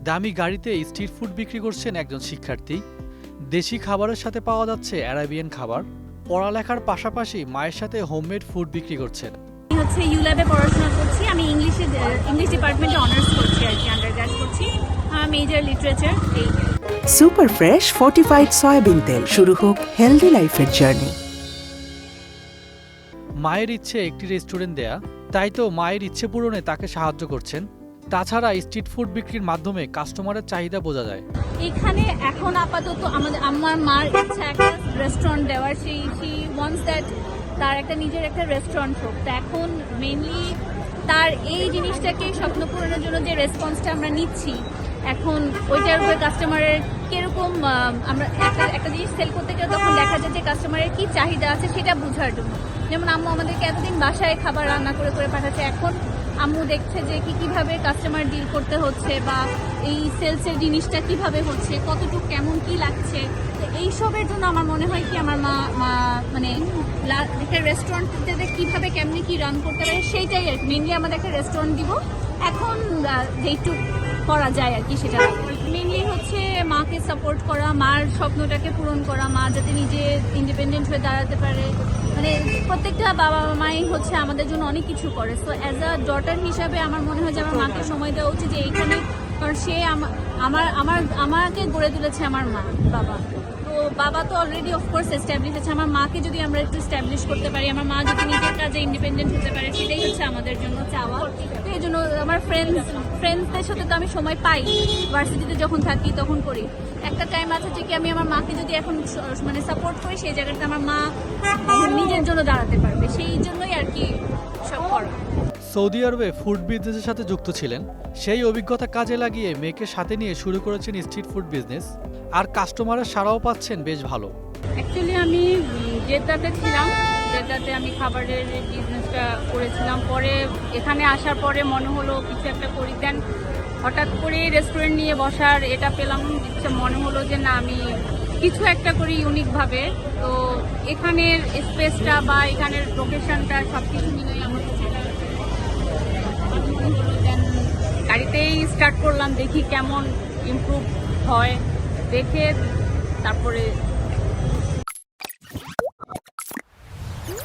দামি গাড়িতে street food বিক্রি করছেন একজন শিক্ষার্থী। দেশি খাবারের সাথে পাওয়া যাচ্ছে অ্যারাবিয়ান খাবার। পড়ালেখার পাশাপাশি মায়ের সাথে হোমমেড ফুড বিক্রি করছেন। আমি হচ্ছে ইউল্যাবে পড়াশোনা করছি। আমি ইংলিশ ডিপার্টমেন্টে অনার্স করছি আর কি, আন্ডারগ্র্যাড করছি। Major literature. এই সুপার ফ্রেশ ফর্টিফাইড সয়াবিন তেল, শুরু হোক হেলদি লাইফের জার্নি। মায়ের ইচ্ছে একটি রেস্টুরেন্ট দেয়া, তাই তো মায়ের ইচ্ছে পূরণে তাকে সাহায্য করছেন। তাছাড়া স্ট্রিট ফুড বিক্রির মাধ্যমে কাস্টমারের চাহিদা বোঝা যায়। এখানে এখন আপাতত আমার মার ইচ্ছা একটা রেস্টুরেন্ট দেওয়ার। শি ওয়ান্টস দ্যাট তার একটা নিজের একটা রেস্টুরেন্ট হোক। তো এখন মেইনলি তার এই জিনিসটাকে স্বপ্ন পূরণের জন্য যে রেসপন্সটা আমরা নিচ্ছি, এখন ওইটার উপরে কাস্টমারের কিরকম, আমরা একটা জিনিস সেল করতে গেলে তখন দেখা যায় যে কাস্টমারের কি চাহিদা আছে সেটা বোঝার জন্য। যেমন আম্মু আমাদেরকে এতদিন বাসায় খাবার রান্না করে করে পাঠাচ্ছে, এখন আম্মু দেখছে যে কিভাবে কাস্টমার ডিল করতে হচ্ছে বা এই সেলসের জিনিসটা কিভাবে হচ্ছে, কতটুকু কেমন কি লাগছে। তো এইসবের জন্য আমার মনে হয় কি আমার মা মানে একটা রেস্টুরেন্টে কিভাবে কেমনি কি রান করতে পারে সেইটাই আর কি। মেনলি আমাদের একটা রেস্টুরেন্ট দিব, এখন যেটুক করা যায় আর কি সেটা মেনলি হচ্ছে মাকে সাপোর্ট করা, মার স্বপ্নটাকে পূরণ করা, মা যাতে নিজে ইন্ডিপেন্ডেন্ট হয়ে দাঁড়াতে পারে। মানে প্রত্যেকটা বাবা মাই হচ্ছে আমাদের জন্য অনেক কিছু করে। সো অ্যাজ আ ডটার হিসাবে আমার মনে হয় যে আমার মাকে সময় দেওয়া উচিত যে এইখানে, কারণ সে আমাকে গড়ে তুলেছে আমার বাবা। তো বাবা তো অলরেডি অফকোর্স এস্টাবলিশ আছে, আমার মাকে যদি আমরা একটু এস্টাবলিশ করতে পারি, আমার মা যদি নিজের কাজে ইন্ডিপেন্ডেন্ট হতে পারে, সেটাই হচ্ছে আমাদের জন্য চাওয়া। তো এই জন্য আমার ফ্রেন্ডসদের সাথে তো আমি সময় পাই, ভার্সিটিতে যখন থাকি তখন করি। একটা টাইম আছে যে কি আমি আমার মাকে যদি এখন মানে সাপোর্ট করি, সেই জায়গাতে আমার মা নিজের জন্য দাঁড়াতে পারবে, সেই জন্যই আর কি সব করা। সৌদি আরবে ফুড বিজনেসের সাথে যুক্ত ছিলেন, সেই অভিজ্ঞতা কাজে লাগিয়ে মেয়েকে সাথে নিয়ে শুরু করেছেন স্ট্রিট ফুড বিজনেস। আর কাস্টমারের সাড়াও পাচ্ছেন বেশ ভালো। অ্যাকচুয়ালি আমি জেদ্দাতে ছিলাম, জেদ্দাতে আমি খাবারের বিজনেসটা করেছিলাম। পরে এখানে আসার পরে মনে হলো কিছু একটা করি, দেন হঠাৎ করে রেস্টুরেন্ট নিয়ে বসার এটা পেলাম, মনে হলো যে না আমি কিছু একটা করি ইউনিকভাবে। তো এখানের স্পেসটা বা এখানের লোকেশনটা সব কিছু মিলে আমার কাছে দেন গাড়িতেই স্টার্ট করলাম, দেখি কেমন ইমপ্রুভ হয়, দেখে তারপরে